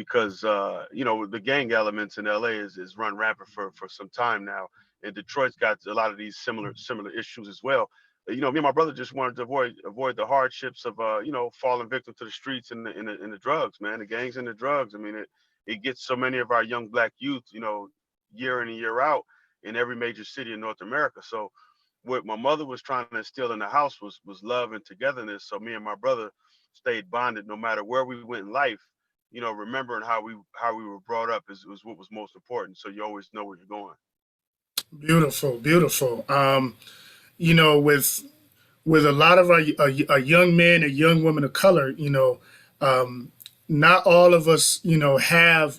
because the gang elements in LA is run rampant for some time now, and Detroit's got a lot of these similar issues as well. Me and my brother just wanted to avoid the hardships of falling victim to the streets and the drugs, man, the gangs and the drugs. I mean, it gets so many of our young black youth, year in and year out in every major city in North America. So what my mother was trying to instill in the house was love and togetherness. So me and my brother stayed bonded no matter where we went in life. Remembering how we were brought up is what was most important. So you always know where you're going. Beautiful, beautiful. With a lot of our young men and young women of color, um, not all of us, have,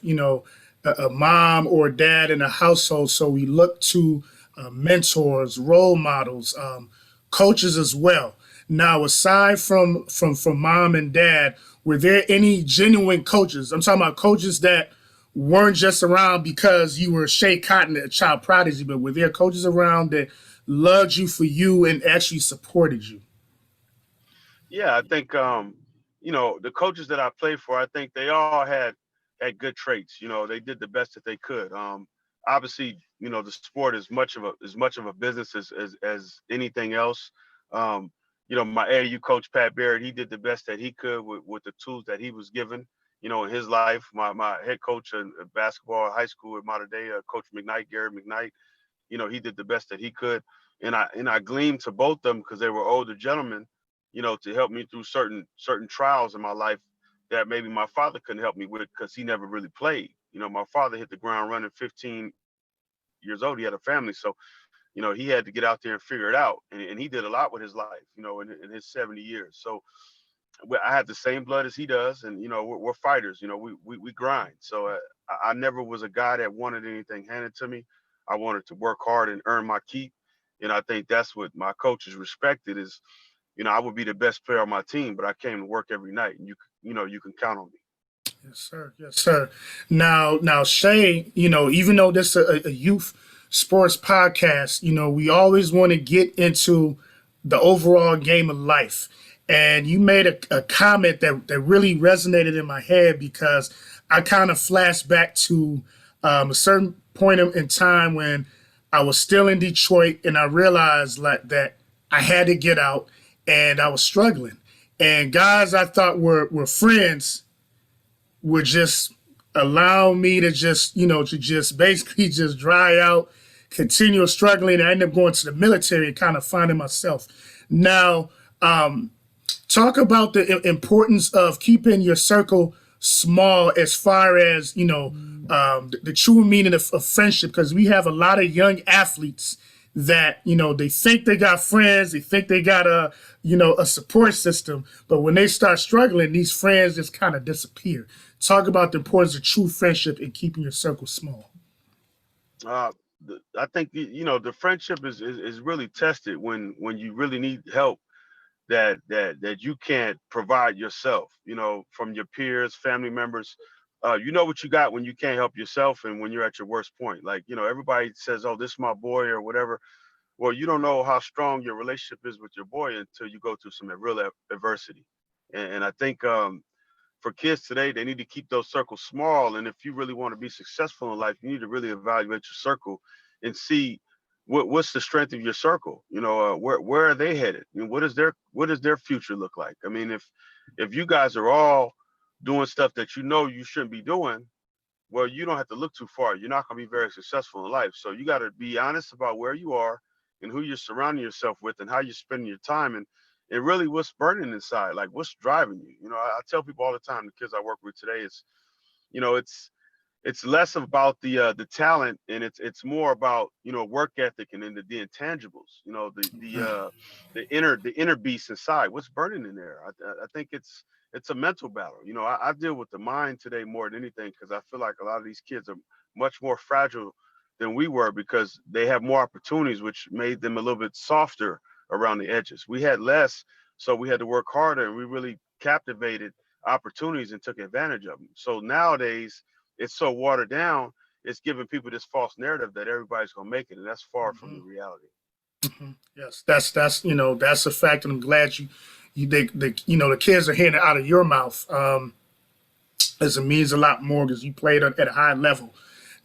a mom or dad in a household. So we look to mentors, role models, coaches as well. Now, aside from mom and dad, were there any genuine coaches? I'm talking about coaches that weren't just around because you were Schea Cotton, a child prodigy, but were there coaches around that loved you for you and actually supported you? Yeah, I think the coaches that I played for, I think they all had good traits. They did the best that they could. Obviously, the sport is much of a business as anything else. Um, my AAU coach Pat Barrett, he did the best that he could with the tools that he was given. In his life, my head coach in basketball at high school at Mater Dei, Coach McKnight, Gary McKnight, he did the best that he could, and I gleamed to both of them because they were older gentlemen, to help me through certain trials in my life that maybe my father couldn't help me with because he never really played. My father hit the ground running 15 years old. He had a family, so he had to get out there and figure it out, and he did a lot with his life, in his 70 years. So I have the same blood as he does, and we're fighters. We grind. So I never was a guy that wanted anything handed to me. I wanted to work hard and earn my keep, and I think that's what my coaches respected. Is I would be the best player on my team, but I came to work every night, and you can count on me. Yes, sir. Yes, sir. Now, Shay, even though this is a youth sports podcast, we always want to get into the overall game of life. And you made a comment that really resonated in my head because I kind of flashed back to a certain point in time when I was still in Detroit and I realized like that I had to get out and I was struggling. And guys I thought were friends would just allow me to just basically just dry out, continue struggling. I ended up going to the military and kind of finding myself. Now, talk about the importance of keeping your circle small as far as, the true meaning of friendship, because we have a lot of young athletes that they think they got friends, they think they got a support system, but when they start struggling, these friends just kind of disappear. Talk about the importance of true friendship and keeping your circle small. Uh, I think the friendship is really tested when you really need help that you can't provide yourself. From your peers, family members. You know what you got when you can't help yourself and when you're at your worst point. Like everybody says, "Oh, this is my boy" or whatever. Well, you don't know how strong your relationship is with your boy until you go through some real adversity. And I think for kids today, they need to keep those circles small. And if you really want to be successful in life, you need to really evaluate your circle and see what's the strength of your circle. Where are they headed? What does their future look like? I mean, if you guys are all doing stuff that you shouldn't be doing, well, you don't have to look too far. You're not going to be very successful in life. So you got to be honest about where you are and who you're surrounding yourself with and how you're spending your time and really what's burning inside, like what's driving you. I tell people all the time, the kids I work with today, you know, it's it's less about the talent and it's more about work ethic and then the intangibles, the inner beast inside, what's burning in there. I think it's a mental battle. I deal with the mind today more than anything because I feel like a lot of these kids are much more fragile than we were because they have more opportunities, which made them a little bit softer around the edges. We had less, so we had to work harder, and we really captivated opportunities and took advantage of them. So nowadays, it's so watered down, it's giving people this false narrative that everybody's going to make it, and that's far from the Mhm. reality. Yes, that's that's a fact, and I'm glad you they the kids are hearing it out of your mouth. as it means a lot more because you played at a high level.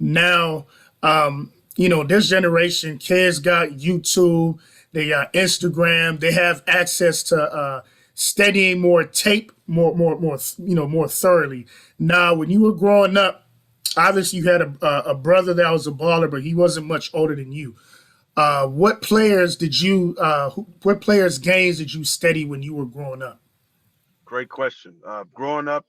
Now, this generation, kids got YouTube, they got Instagram, they have access to studying more tape, more thoroughly. Now, when you were growing up, obviously you had a brother that was a baller, but he wasn't much older than you. What players' games did you study when you were growing up? Great question. Growing up,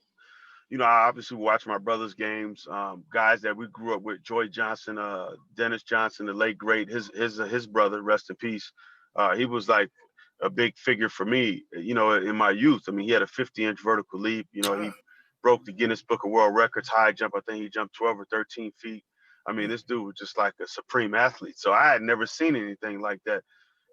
I obviously watched my brother's games. Guys that we grew up with, Joy Johnson, Dennis Johnson, the late great, his brother, rest in peace. He was like a big figure for me, in my youth. I mean, he had a 50-inch vertical leap. He broke the Guinness Book of World Records high jump. I think he jumped 12 or 13 feet. I mean, this dude was just like a supreme athlete. So I had never seen anything like that,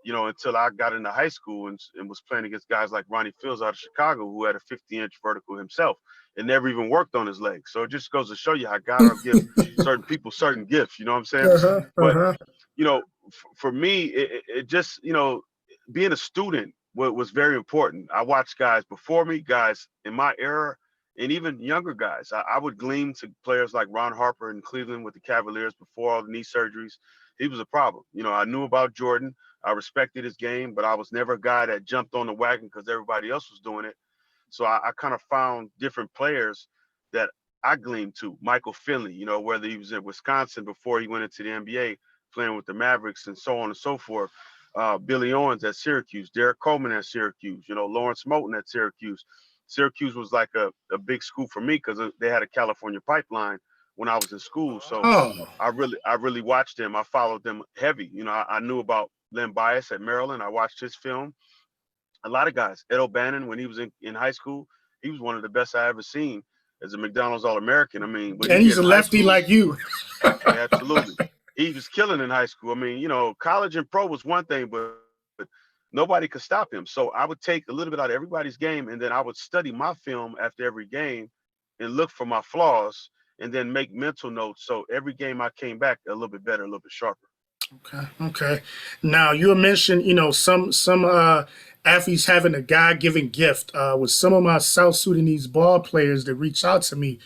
until I got into high school and was playing against guys like Ronnie Fields out of Chicago, who had a 50-inch vertical himself and never even worked on his legs. So it just goes to show you how God will give certain people certain gifts. You know what I'm saying? Uh-huh, But uh-huh. for me, it just being a student was very important. I watched guys before me, guys in my era, and even younger guys. I would glean to players like Ron Harper in Cleveland with the Cavaliers before all the knee surgeries. He was a problem. I knew about Jordan. I respected his game, but I was never a guy that jumped on the wagon because everybody else was doing it. So I kind of found different players that I gleamed to. Michael Finley, whether he was in Wisconsin before he went into the NBA, playing with the Mavericks and so on and so forth. Billy Owens at Syracuse, Derek Coleman at Syracuse, Lawrence Moulton at Syracuse. Syracuse was like a big school for me because they had a California pipeline when I was in school. So Oh, I really watched them. I followed them heavy. I knew about Len Bias at Maryland. I watched his film. A lot of guys. Ed O'Bannon, when he was in high school, he was one of the best I ever seen as a McDonald's All American. I mean, what he and did he's a in high lefty school, like you. absolutely. He was killing in high school. I mean, college and pro was one thing, but nobody could stop him. So I would take a little bit out of everybody's game, and then I would study my film after every game and look for my flaws and then make mental notes. So every game I came back a little bit better, a little bit sharper. Okay, okay. Now you mentioned, some athletes having a God given gift. With some of my South Sudanese ball players that reach out to me,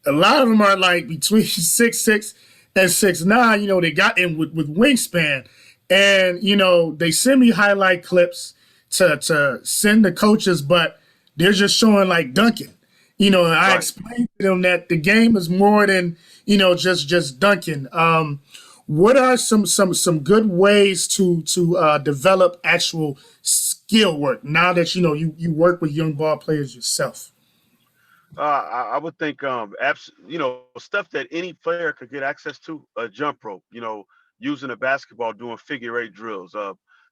a lot of them are like between 6'6" and 6'9". They got in with wingspan, and they send me highlight clips to send the coaches, but they're just showing like dunking. And I Right. explained to them that the game is more than just dunking. What are some good ways to develop actual skill work now that you work with young ball players yourself? I would think, stuff that any player could get access to, a jump rope, using a basketball, doing figure eight drills,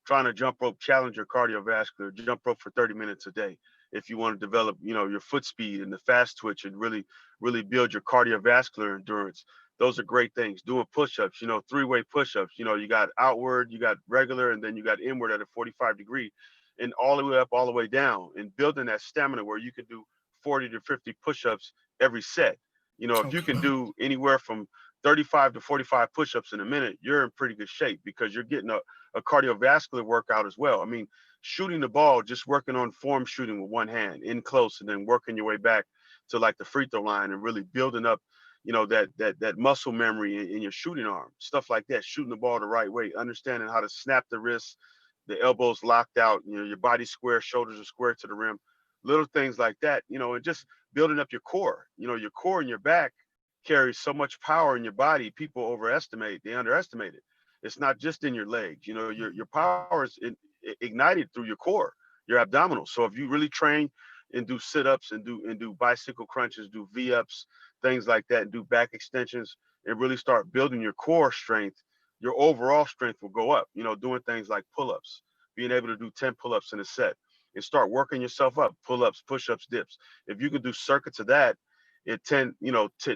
trying to jump rope, challenge your cardiovascular, jump rope for 30 minutes a day. If you want to develop, your foot speed and the fast twitch and really, really build your cardiovascular endurance, those are great things. Doing push-ups, three-way push-ups, you got outward, you got regular, and then you got inward at a 45 degree and all the way up, all the way down, and building that stamina where you can do 40 to 50 push-ups every set. If you can Okay. do anywhere from 35 to 45 push-ups in a minute, you're in pretty good shape because you're getting a cardiovascular workout as well. I mean, shooting the ball, just working on form shooting with one hand in close and then working your way back to like the free throw line and really building up, that muscle memory in your shooting arm, stuff like that, shooting the ball the right way, understanding how to snap the wrists, the elbows locked out, your body square, shoulders are square to the rim, little things like that, and just building up your core. Your core and your back carries so much power in your body. People overestimate, they underestimate it. It's not just in your legs. Your power is ignited through your core, your abdominals. So if you really train and do sit-ups and do bicycle crunches, do V-ups, things like that, and do back extensions, and really start building your core strength, your overall strength will go up. Doing things like pull-ups, being able to do 10 pull-ups in a set and start working yourself up, pull-ups, push-ups, dips. If you can do circuits of that at 10,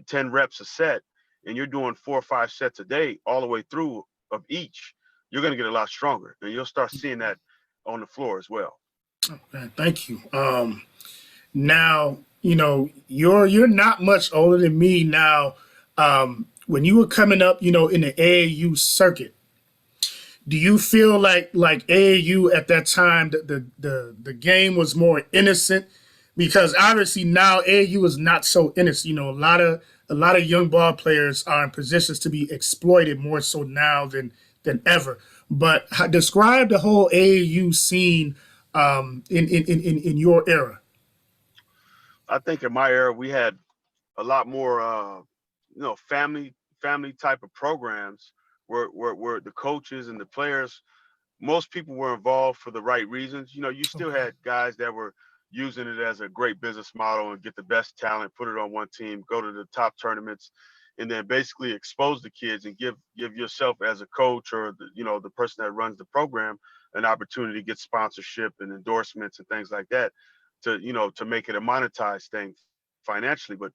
10 reps a set, and you're doing 4 or 5 sets a day all the way through of each, you're going to get a lot stronger, and you'll start seeing that on the floor as well. Man, thank you. Now, you're not much older than me now. When you were coming up, in the AAU circuit, do you feel like AAU at that time the game was more innocent because obviously now AAU is not so innocent. A lot of young ball players are in positions to be exploited more so now than ever. But describe the whole AAU scene in your era. I think in my era we had a lot more, family type of programs where the coaches and the players, most people were involved for the right reasons. You still Okay. had guys that were using it as a great business model and get the best talent, put it on one team, go to the top tournaments, and then basically expose the kids and give yourself as a coach or the person that runs the program an opportunity to get sponsorship and endorsements and things like that to make it a monetized thing financially. But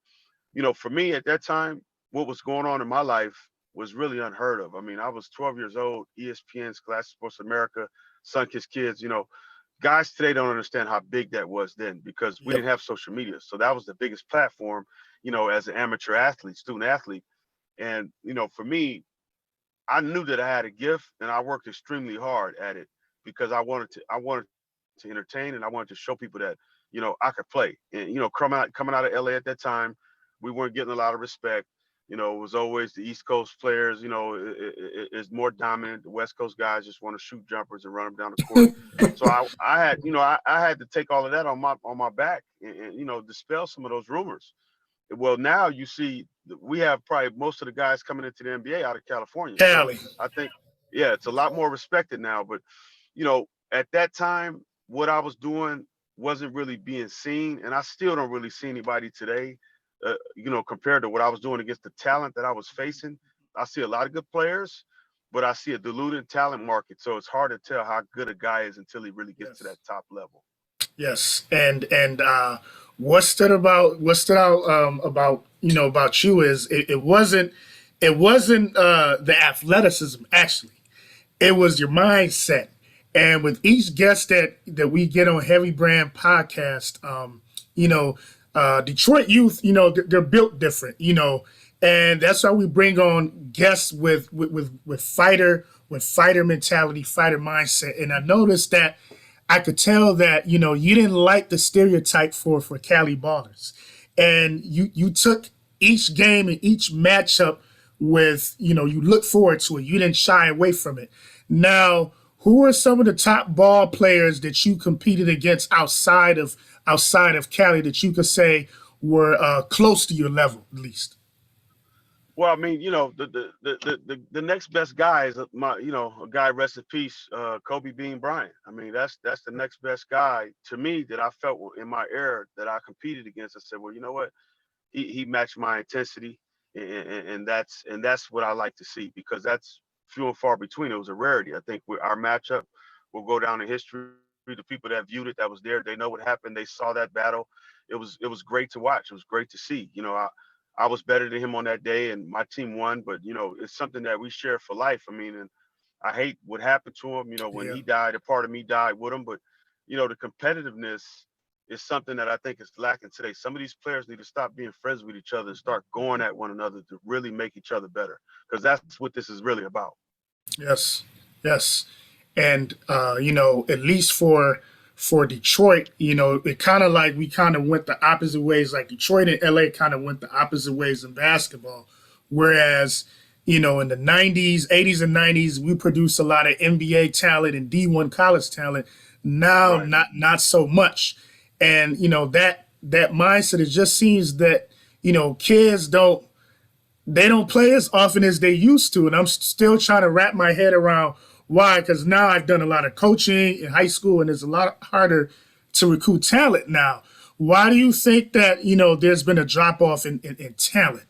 for me at that time, what was going on in my life was really unheard of. I mean, I was 12 years old, ESPN, Scholastic Sports America, Sunkist Kids. Guys today don't understand how big that was then because we Yep. didn't have social media. So that was the biggest platform, as an amateur athlete, student athlete. And, for me, I knew that I had a gift and I worked extremely hard at it because I wanted to entertain and I wanted to show people that, I could play. And, coming out of LA at that time, we weren't getting a lot of respect. It was always the East Coast players, is more dominant. The West Coast guys just want to shoot jumpers and run them down the court. So I had, I had to take all of that on my back and dispel some of those rumors. Well, now you see, we have probably most of the guys coming into the NBA out of California. So Cali. I think, yeah, it's a lot more respected now. But at that time, what I was doing wasn't really being seen, and I still don't really see anybody today. Compared to what I was doing against the talent that I was facing, I see a lot of good players, but I see a diluted talent market. So it's hard to tell how good a guy is until he really gets to that Yes. top level. Yes. And what stood out about you is it wasn't the athleticism actually. It was your mindset. And with each guest that we get on Heavy Brand Podcast, you know, Detroit youth, they're built different, and that's why we bring on guests with fighter mentality, fighter mindset. And I noticed that I could tell that you didn't like the stereotype for Cali ballers, and you took each game and each matchup with you look forward to it. You didn't shy away from it. Now, who are some of the top ball players that you competed against outside of Cali that you could say were close to your level at least? Well, I mean, the next best guy is a guy, rest in peace, Kobe Bean Bryant. I mean, that's the next best guy to me that I felt in my era that I competed against. I said, well, you know what? He matched my intensity, and that's what I like to see because that's few and far between. It was a rarity. I think our matchup will go down in history. The people that viewed it, that was there, they know what happened. They saw that battle. It was great to watch. It was great to see. I was better than him on that day, and my team won. But it's something that we share for life. I mean, and I hate what happened to him. When Yeah. he died, a part of me died with him. But the competitiveness is something that I think is lacking today. Some of these players need to stop being friends with each other and start going at one another to really make each other better, because that's what this is really about. Yes, yes, and at least for Detroit, it kind of like we kind of went the opposite ways. Like Detroit and LA kind of went the opposite ways in basketball, whereas in the '90s, '80s, and '90s, we produced a lot of NBA talent and D1 college talent. Now, Right. not so much, and that mindset. It just seems that kids don't play as often as they used to. And I'm still trying to wrap my head around why, because now I've done a lot of coaching in high school and it's a lot harder to recruit talent now. Why do you think that, there's been a drop off in talent?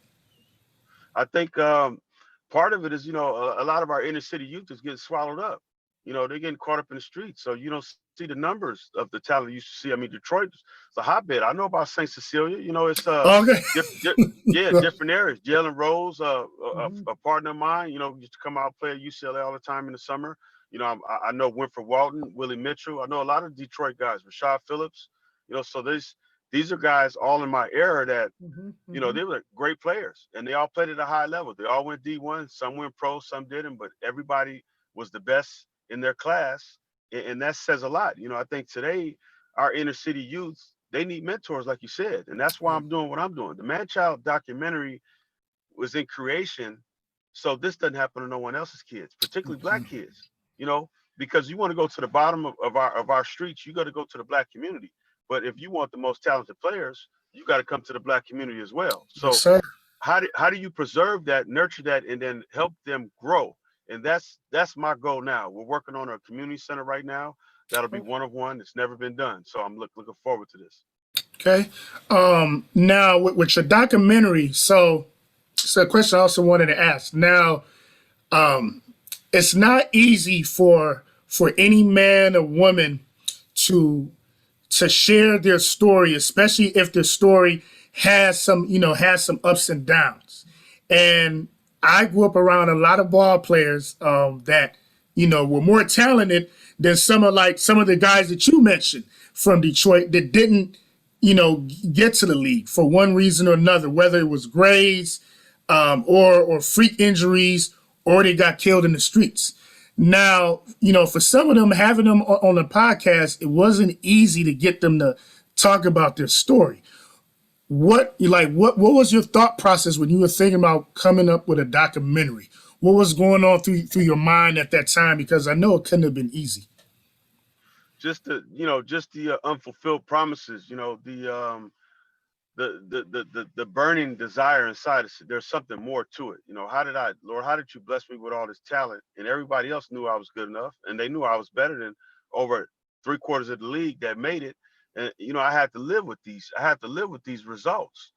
I think part of it is, a lot of our inner city youth is getting swallowed up. They're getting caught up in the streets. So you don't see the numbers of the talent you used to see. I mean, Detroit is a hotbed. I know about St. Cecilia. It's Okay. yeah, different areas. Jalen Rose, Mhm. a partner of mine, used to come out and play at UCLA all the time in the summer. I know Winford Walton, Willie Mitchell. I know a lot of Detroit guys, Rashad Phillips. So these are guys all in my era that Mhm. they Mhm. were great players and they all played at a high level. They all went D1. Some went pro, some didn't, but everybody was the best in their class. And that says a lot. I think today our inner city youth, they need mentors, like you said, and that's why I'm doing what I'm doing. The Manchild documentary was in creation, so this doesn't happen to no one else's kids, particularly black kids. You know, because you want to go to the bottom of our streets, you got to go to the black community. But if you want the most talented players, you got to come to the black community as well. Yes, So sir. how do you preserve that, nurture that, and then help them grow? And that's my goal now. We're working on a community center right now. That'll be one of one. It's never been done. So I'm looking forward to this. Okay. Now with your documentary, so a question I also wanted to ask. Now, it's not easy for any man or woman to share their story, especially if their story has some ups and downs. And I grew up around a lot of ball players that were more talented than some of the guys that you mentioned from Detroit that didn't get to the league for one reason or another, whether it was grades or freak injuries or they got killed in the streets. Now, for some of them, having them on a podcast, it wasn't easy to get them to talk about their story. What was your thought process when you were thinking about coming up with a documentary? What was going on through your mind at that time? Because I know it couldn't have been easy. Just the unfulfilled promises. The burning desire inside us. There's something more to it. Lord, how did you bless me with all this talent? And everybody else knew I was good enough, and they knew I was better than over three-quarters of the league that made it. And I had to live with these. I had to live with these results.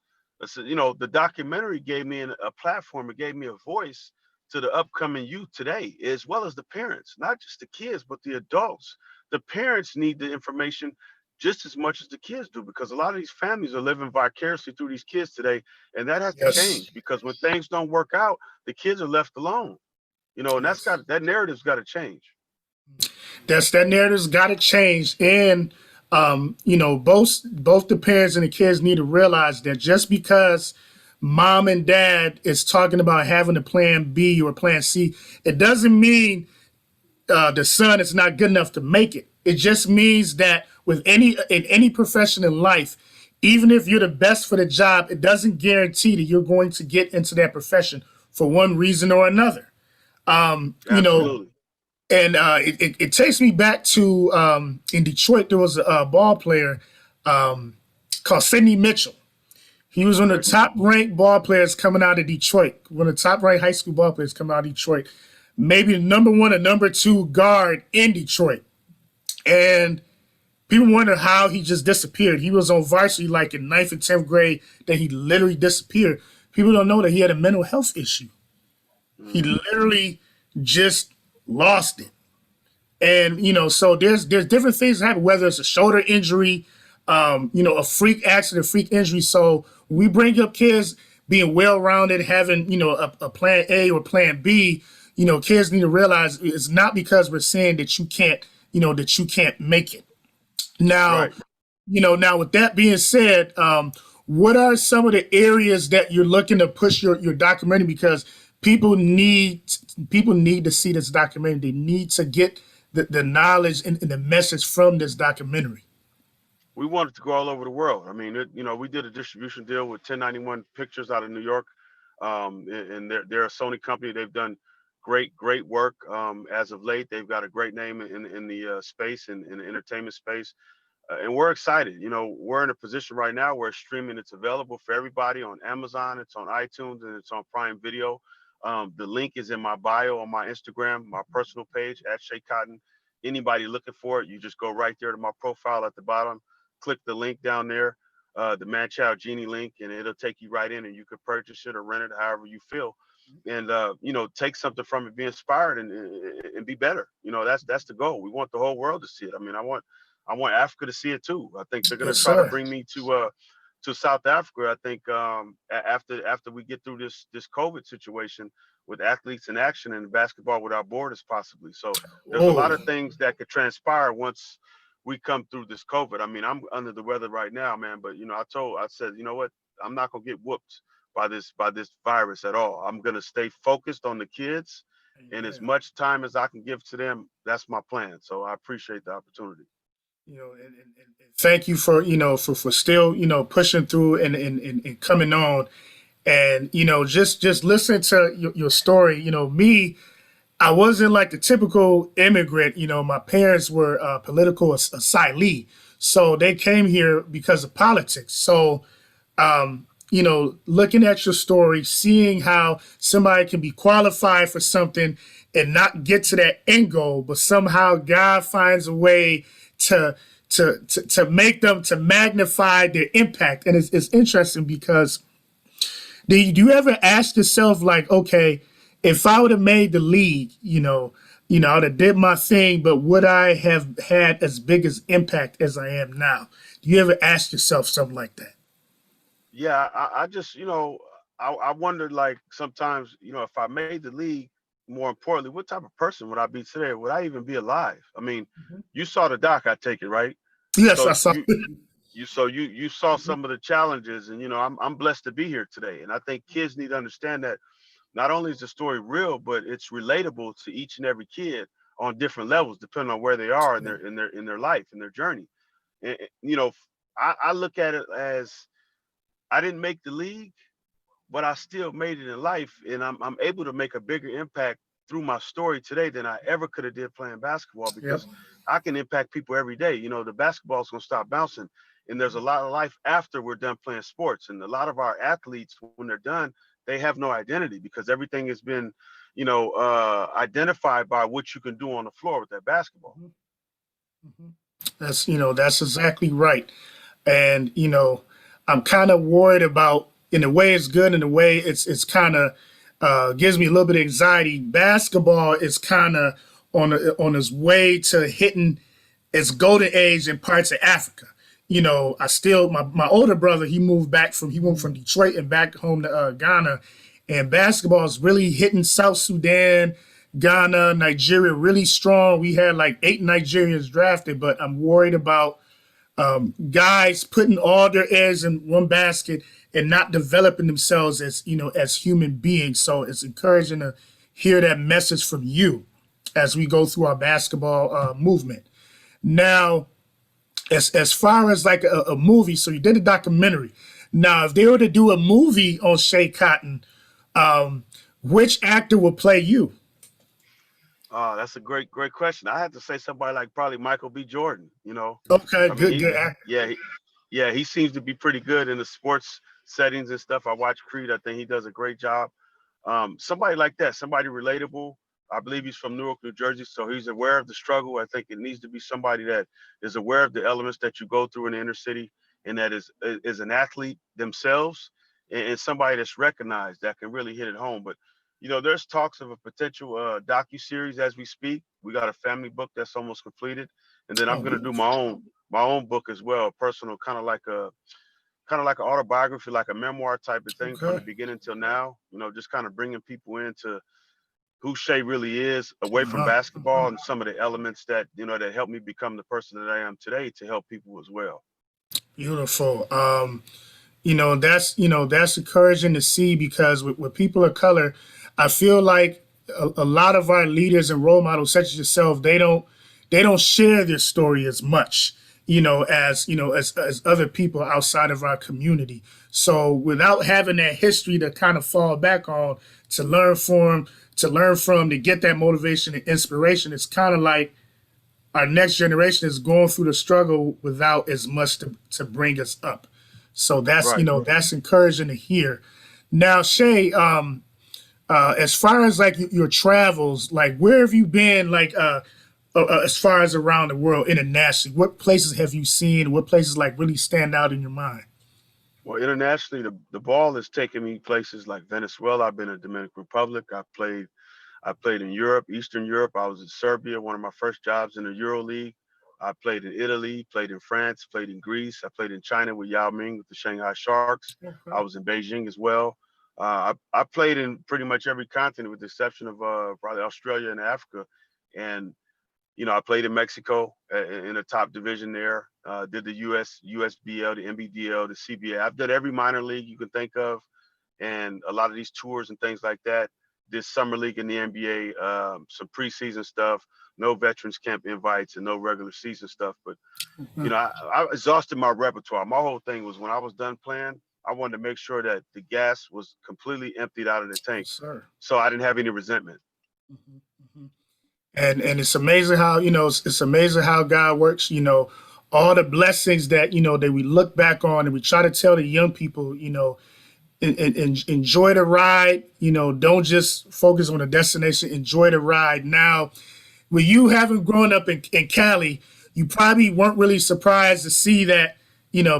So, the documentary gave me a platform. It gave me a voice to the upcoming youth today, as well as the parents, not just the kids, but the adults. The parents need the information just as much as the kids do, because a lot of these families are living vicariously through these kids today, and that has to Yes. change, because when things don't work out, the kids are left alone. And Yes. that narrative's got to change. That narrative's got to change, and both the parents and the kids need to realize that just because mom and dad is talking about having a plan B or a plan C, it doesn't mean the son is not good enough to make it. It just means that with any profession in life, even if you're the best for the job, it doesn't guarantee that you're going to get into that profession for one reason or another. Um, you know, Absolutely. and it takes me back to in Detroit. There was a ball player called Sidney Mitchell. He was one of Okay. the top ranked ball players coming out of Detroit. One of the top ranked high school ball players coming out of Detroit. Maybe the number one or number two guard in Detroit. And people wonder how he just disappeared. He was on varsity like in ninth and 10th grade, then he literally disappeared. People don't know that he had a mental health issue. He Hmm. literally just lost it. And so there's different things that happen, whether it's a shoulder injury, a freak accident, freak injury. So we bring up kids being well rounded, having a plan A or plan B. Kids need to realize it's not because we're saying that you can't make it. Now, Right. now with that being said, what are some of the areas that you're looking to push your documentary? Because people need people need to see this documentary. They need to get the knowledge and the message from this documentary. We wanted to go all over the world. I mean, we did a distribution deal with 1091 Pictures out of New York, and they're a Sony company. They've done great work as of late. They've got a great name in the space and in the entertainment space. And we're excited. We're in a position right now where streaming, it's available for everybody on Amazon, it's on iTunes, and it's on Prime Video. The link is in my bio on my Instagram, my personal page at Schea Cotton. Anybody looking for it, you just go right there to my profile at the bottom, click the link down there, the Manchild Genie link, and it'll take you right in, and you can purchase it or rent it however you feel. And take something from it, be inspired, and be better. That's the goal. We want the whole world to see it. I mean, I want Africa to see it too. I think they're going Yes, to try to sir. bring me to South Africa. I think after we get through this COVID situation with athletes in action and basketball without borders, possibly. So there's a lot Whoa. of things that could transpire once we come through this COVID. I mean, I'm under the weather right now, man. But I said, you know what? I'm not gonna get whooped by this virus at all. I'm gonna stay focused on the kids, and as Amen. much time as I can give to them, that's my plan. So I appreciate the opportunity. And thank you for for still pushing through and coming on. And just listen to your story. Me, I wasn't like the typical immigrant. My parents were political asylee, so they came here because of politics. So looking at your story, seeing how somebody can be qualified for something and not get to that end goal, but somehow God finds a way to to make them to magnify their impact. And it's interesting because do you ever ask yourself like, okay, if I would have made the league, I would have did my thing, but would I have had as big as impact as I am now? Do you ever ask yourself something like that? Yeah, I just, I wondered like sometimes, if I made the league, more importantly, what type of person would I be today? Would I even be alive? I mean, you saw the doc, I take it, right? Yes, So I saw. you saw some of the challenges, and I'm blessed to be here today. And I think kids need to understand that not only is the story real, but it's relatable to each and every kid on different levels, depending on where they are in their life, in their journey. And, I look at it as I didn't make the league, but I still made it in life, and I'm able to make a bigger impact through my story today than I ever could have did playing basketball Yep. because I can impact people every day. The basketball's gonna stop bouncing, and there's a lot of life after we're done playing sports. And a lot of our athletes, when they're done, they have no identity because everything has been, identified by what you can do on the floor with that basketball. That's exactly right. And I'm kind of worried about, in a way it's good, in a way it's kind of gives me a little bit of anxiety. Basketball is kind of on its way to hitting its golden age in parts of Africa. I still, my older brother, he moved from Detroit and back home to Ghana, and basketball is really hitting South Sudan, Ghana, Nigeria really strong. We had like 8 Nigerians drafted, but I'm worried about guys putting all their eggs in one basket and not developing themselves as as human beings. So it's encouraging to hear that message from you as we go through our basketball movement. Now, as far as like a movie, so you did a documentary. Now, if they were to do a movie on Schea Cotton, um, which actor would play you? That's a great question. I have to say somebody like probably Michael B. Jordan. Okay, I mean, good actor. yeah, he seems to be pretty good in the sports settings and stuff. I watch Creed. I think he does a great job. Somebody like that, somebody relatable. I believe he's from Newark, New Jersey, so he's aware of the struggle. I think it needs to be somebody that is aware of the elements that you go through in the inner city, and that is an athlete themselves, and somebody that's recognized that can really hit it home. But there's talks of a potential docu series as we speak. We got a family book that's almost completed, and then I'm Oh, gonna do my own book as well, personal, kind of like an autobiography, like a memoir type of thing from okay. the beginning till now. Just kind of bringing people into who Shea really is away from Uh-huh. basketball and some of the elements that that helped me become the person that I am today to help people as well. Beautiful. That's encouraging to see because with people of color, I feel like a lot of our leaders and role models, such as yourself, they don't share their story as much, as as other people outside of our community. So without having that history to kind of fall back on, to learn from, to get that motivation and inspiration, it's kind of like our next generation is going through the struggle without as much to bring us up. So that's Right. that's encouraging to hear. Now, Shay, as far as like your travels, like where have you been? Like as far as around the world internationally, what places have you seen? What places like really stand out in your mind? Well, internationally, the ball has taken me places like Venezuela. I've been in Dominican Republic. I played in Europe, Eastern Europe. I was in Serbia, one of my first jobs in the Euro League. I played in Italy, played in France, played in Greece. I played in China with Yao Ming with the Shanghai Sharks. I Okay. was in Beijing as well. I played in pretty much every continent with the exception of probably Australia and Africa. And I played in Mexico in the top division there. Did the USBL, the NBDL, the CBA. I've done every minor league you can think of, and a lot of these tours and things like that. did summer league in the NBA, some preseason stuff, no veterans camp invites, and no regular season stuff. But I exhausted my repertoire. My whole thing was when I was done playing, I wanted to make sure that the gas was completely emptied out of the tank, Yes, sir. so I didn't have any resentment. Mhm, mhm. And it's amazing how it's amazing how God works. All the blessings that that we look back on, and we try to tell the young people, enjoy the ride. Don't just focus on the destination. Enjoy the ride. Now, with you having grown up in Cali, you probably weren't really surprised to see that,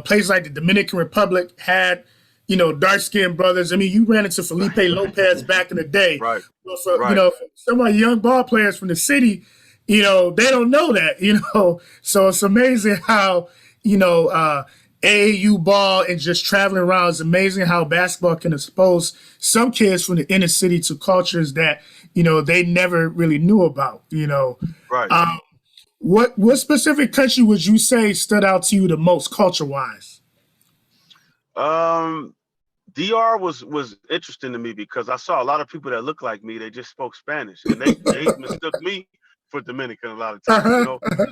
places like the Dominican Republic had, dark skinned brothers. I mean, you ran into Felipe Lopez back in the day. Right, But for, right. some of our young ball players from the city, they don't know that, So it's amazing how, AAU ball and just traveling around. It's amazing how basketball can expose some kids from the inner city to cultures that they never really knew about. Right. Um, what specific country would you say stood out to you the most culture wise? Um, DR was interesting to me because I saw a lot of people that looked like me. They just spoke Spanish, and they mistook me for Dominican a lot of times.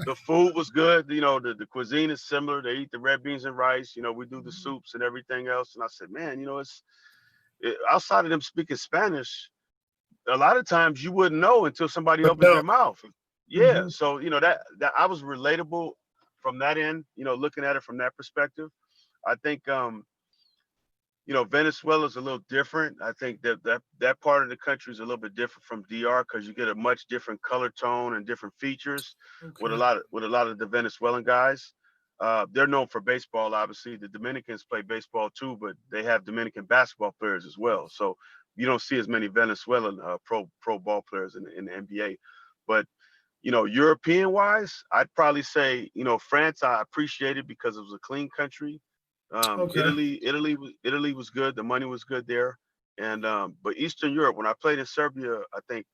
The food was good. The cuisine is similar. They eat the red beans and rice. We do the soups and everything else. And I said, man, outside of them speaking Spanish, a lot of times you wouldn't know until somebody But opens no. their mouth. Yeah. Hmm. So that I was relatable from that end. Looking at it from that perspective. I think Venezuela is a little different. I think that part of the country is a little bit different from DR because you get a much different color tone and different features with a Okay. lot of the Venezuelan guys. They're known for baseball, obviously. The Dominicans play baseball too, but they have Dominican basketball players as well. So you don't see as many Venezuelan pro ball players in the NBA. But European wise, I'd probably say France. I appreciated because it was a clean country. Okay. Italy was good. The money was good there, and but Eastern Europe. When I played in Serbia, I think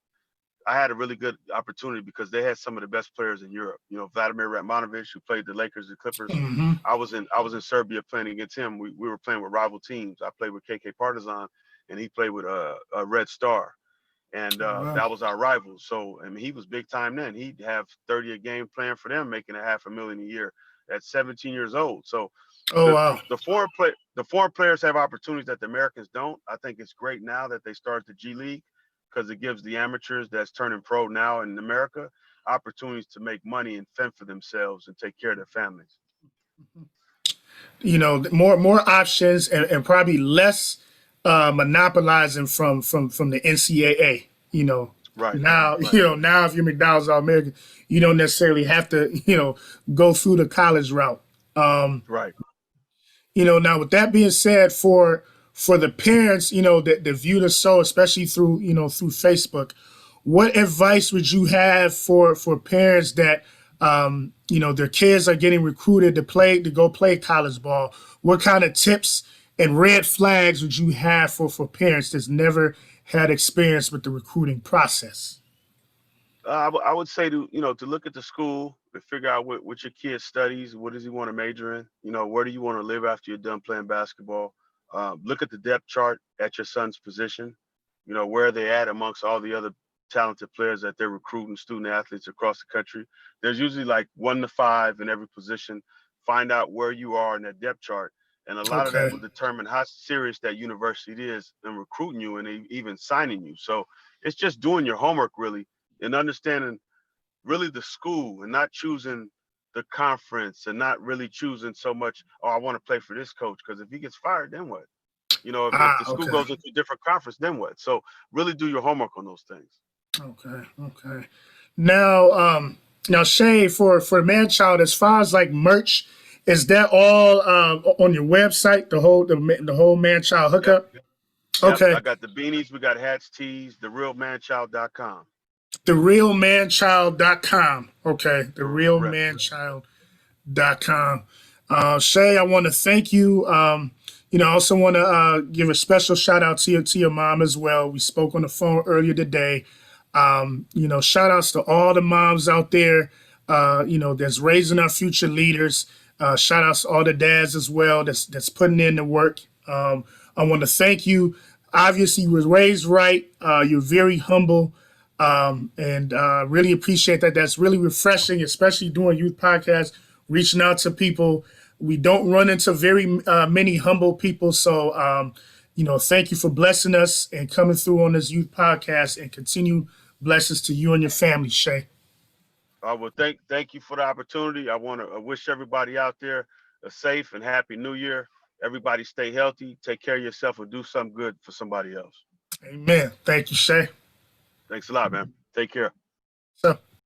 I had a really good opportunity because they had some of the best players in Europe. Vladimir Ratmanovic, who played the Lakers, the Clippers. Hmm. I was in Serbia playing against him. We were playing with rival teams. I played with KK Partizan, and he played with Red Star, and Oh, wow. that was our rival. So I mean, he was big time then. He'd have 30 a game playing for them, making a half a million a year at 17 years old. So Oh, wow. the foreign players have opportunities that the Americans don't. I think it's great now that they start the G League because it gives the amateurs that's turning pro now in America opportunities to make money and fend for themselves and take care of their families. More options and probably less monopolizing from the NCAA. Right, Now right, now if you're McDonald's All American, you don't necessarily have to go through the college route. Um, right. now with that being said, for the parents, that view the show, especially through through Facebook, what advice would you have for parents that their kids are getting recruited to go play college ball? What kind of tips and red flags would you have for parents that's never had experience with the recruiting process? I would say to look at the school and figure out what your kid studies, what does he want to major in, where do you want to live after you're done playing basketball. Look at the depth chart at your son's position, where are they at amongst all the other talented players that they're recruiting, student athletes across the country. There's usually like 1 to 5 in every position. Find out where you are in that depth chart, and a lot of that Okay. will determine how serious that university is in recruiting you and even signing you. So it's just doing your homework really and understanding really the school and not choosing the conference and not really choosing so much, oh, I want to play for this coach. Because if he gets fired, then what? If the school Okay. goes into a different conference, then what? So really do your homework on those things. Okay. Okay. Now, Shay, for Manchild, as far as like merch, is that all on your website? The whole Manchild Yep. hookup. Yep. Okay. I got the beanies, we got hats, tees, therealmanchild.com. TheRealManchild.com. Okay. Correct. TheRealManchild.com. Shay, I want to thank you. I also want to give a special shout out to your mom as well. We spoke on the phone earlier today. Shout outs to all the moms out there, that's raising our future leaders. Shout outs to all the dads as well that's putting in the work. I want to thank you obviously was raised right. You're very humble, and really appreciate that. That's really refreshing, especially doing youth podcasts, reaching out to people. We don't run into very many humble people, so thank you for blessing us and coming through on this youth podcast, and continue blessings to you and your family, Schea. I will thank you for the opportunity. I want to wish everybody out there a safe and happy New Year. Everybody stay healthy, take care of yourself, and do something good for somebody else. Amen. Thank you, Schea. Thanks a lot, man. Take care. So.